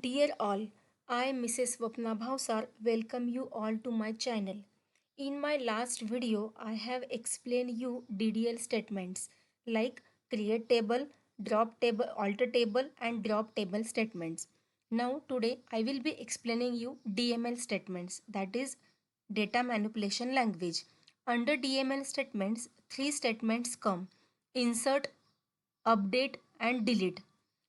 Dear all, I, Mrs. Swapna Bhausar, welcome you all to my channel. In my last video, I have explained you DDL statements like create table, drop table, alter table and drop table statements. Now today I will be explaining you DML statements, that is data manipulation language. Under DML statements, three statements come: insert, update and delete.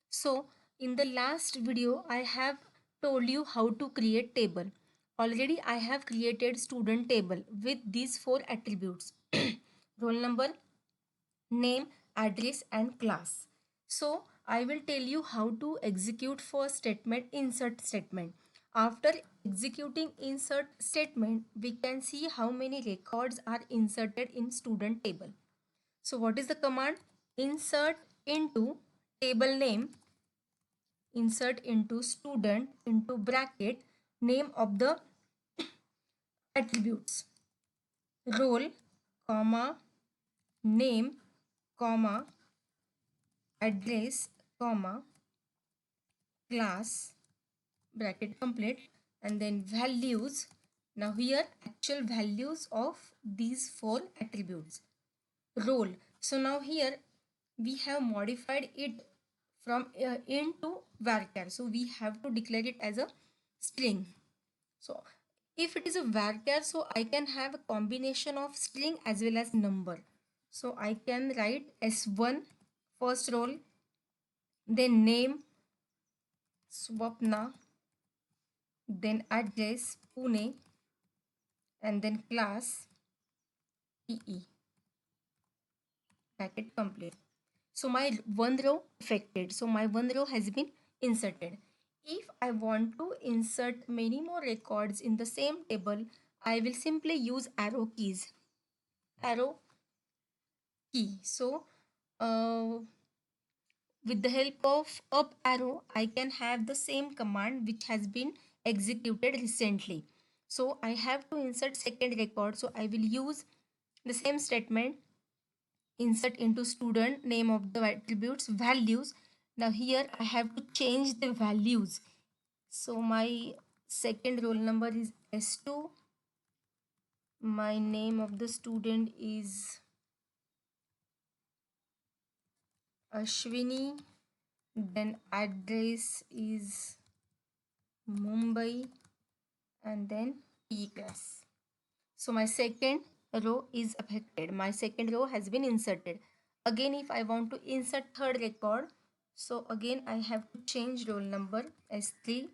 So in the last video I have told you how to create table. Already I have created student table with these four attributes: roll number, name, address and class. So I will tell you how to execute first statement, insert statement. After executing insert statement, we can see how many records are inserted in student table. So what is the command? Insert into table name, insert into student into bracket name of the attributes, roll, comma, name, comma, address, comma, class, bracket complete, and then values. Now here actual values of these four attributes. Roll. So now here we have modified it from int to varchar. So we have to declare it as a string. So if it is a varchar, so I can have a combination of string as well as number. So I can write S1 first roll, then name Swapna, then address Pune, and then class PE. Bracket complete. So my one row affected. So my one row has been inserted. If I want to insert many more records in the same table, I will simply use arrow keys. Arrow key. So with the help of up arrow, I can have the same command which has been executed recently. So I have to insert second record. So I will use the same statement, insert into student name of the attributes values. Now here I have to change the values. So my second roll number is S2. My name of the student is Ashwini. Then address is Mumbai and then E class. So my second row is affected. My second row has been inserted. Again, if I want to insert third record, so again I have to change roll number S3,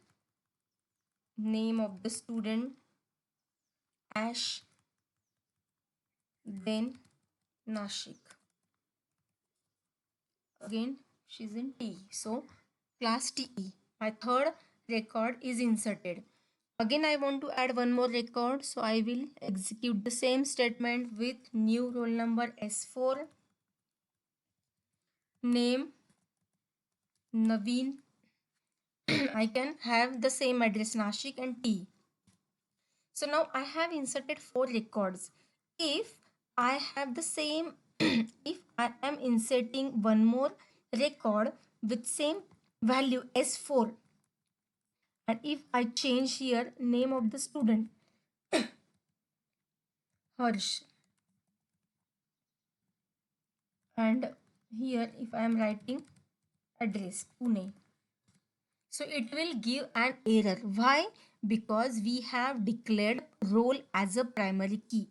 name of the student Ash, then Nashik. Again she's in T. So class TE. My third record is inserted. Again I want to add one more record, so I will execute the same statement with new roll number S4, name Naveen. I can have the same address Nashik and T. So now I have inserted four records. If I have the same, if I am inserting one more record with same value S4, and if I change here name of the student Harsh, and here if I am writing address Pune, so it will give an error. Why? Because we have declared role as a primary key.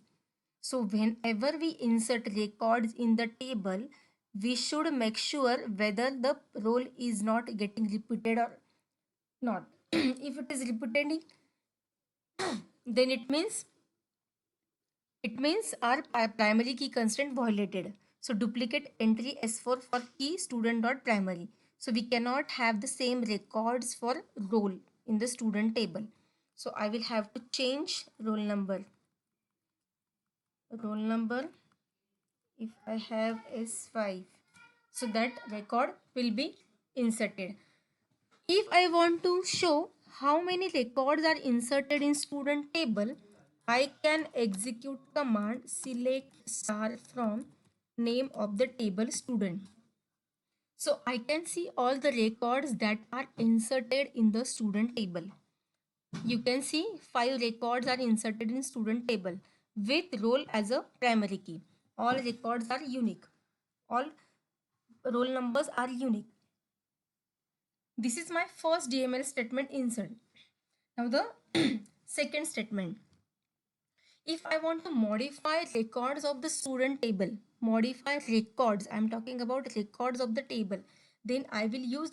So whenever we insert records in the table, we should make sure whether the role is not getting repeated or not. If it is repeating, then it means our primary key constraint violated. So duplicate entry S4 for key student dot primary. So we cannot have the same records for role in the student table. So I will have to change roll number. Roll number, if I have S5, so that record will be inserted. If I want to show how many records are inserted in student table, I can execute command select star from name of the table student. So I can see all the records that are inserted in the student table. You can see 5 records are inserted in student table with roll as a primary key. All records are unique. All roll numbers are unique. This is my first DML statement insert. Now the second statement. If I want to modify records of the student table, modify records, I am talking about records of the table, then I will use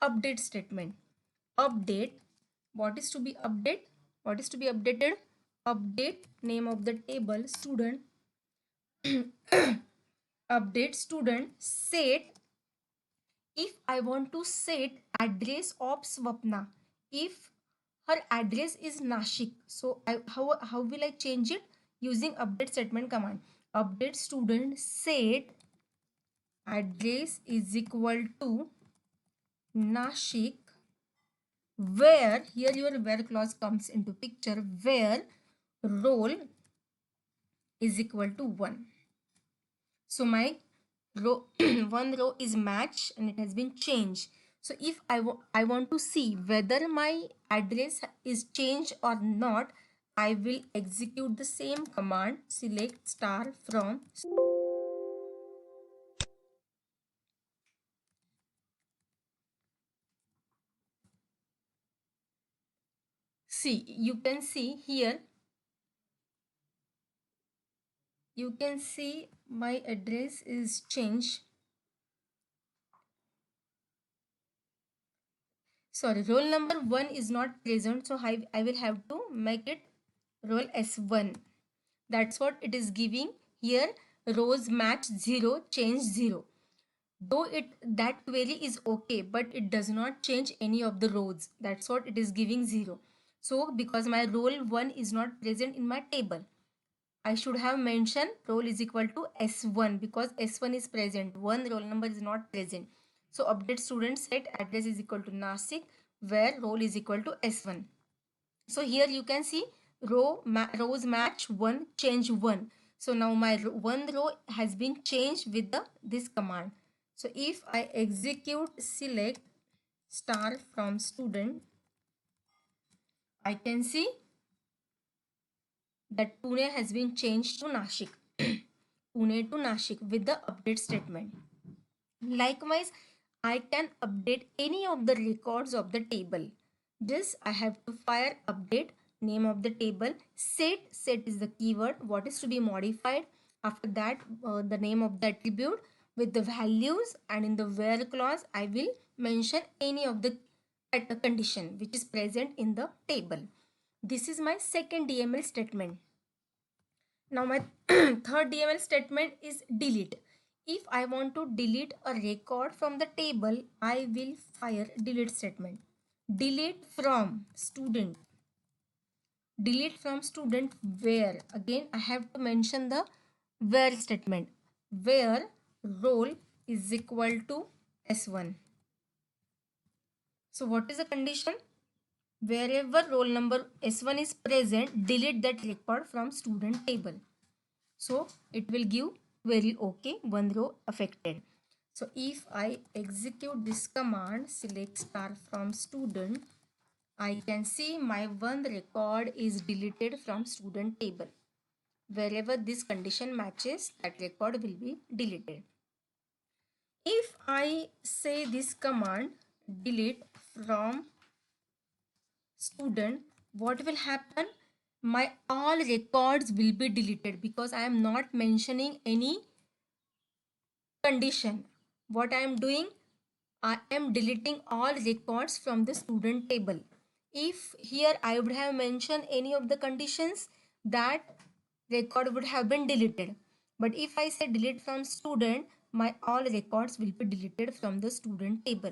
update statement. Update, what is to be update? What is to be updated? Update name of the table student, update student, set. If I want to set address of Swapna, if her address is Nashik, so how will I change it? Using update statement command. Update student set address is equal to Nashik, where, here your where clause comes into picture, where roll is equal to 1. So my row one row is matched and it has been changed. So if I want to see whether my address is changed or not, I will execute the same command, select star from. See, you can see here, you can see my address is changed. Sorry, roll number 1 is not present, so I will have to make it roll S1. That's what it is giving here. Rows match 0, change 0. Though that query is okay, but it does not change any of the rows. That's what it is giving 0. So because my roll 1 is not present in my table, I should have mentioned roll is equal to S1 because S1 is present. One roll number is not present. So update student set address is equal to Nasik, where roll is equal to S1. So here you can see rows match 1, change 1. So now my one row has been changed with this command. So if I execute select star from student, I can see that Pune has been changed to Nashik. Pune to Nashik with the update statement. Likewise, I can update any of the records of the table. This I have to fire update name of the table. Set is the keyword. What is to be modified? After that, the name of the attribute with the values, and in the where clause, I will mention any of the condition which is present in the table. This is my second DML statement. Now my third DML statement is delete. If I want to delete a record from the table, I will fire delete statement. Delete from student. Delete from student where. Again, I have to mention the where statement. Where roll is equal to S1. So what is the condition? Wherever roll number S1 is present, delete that record from student table. So it will give very okay, one row affected. So if I execute this command, select star from student, I can see my one record is deleted from student table. Wherever this condition matches, that record will be deleted. If I say this command, delete from student, what will happen? My all records will be deleted because I am not mentioning any condition. What I am doing, I am deleting all records from the student table. If here I would have mentioned any of the conditions, that record would have been deleted. But if I say delete from student, my all records will be deleted from the student table.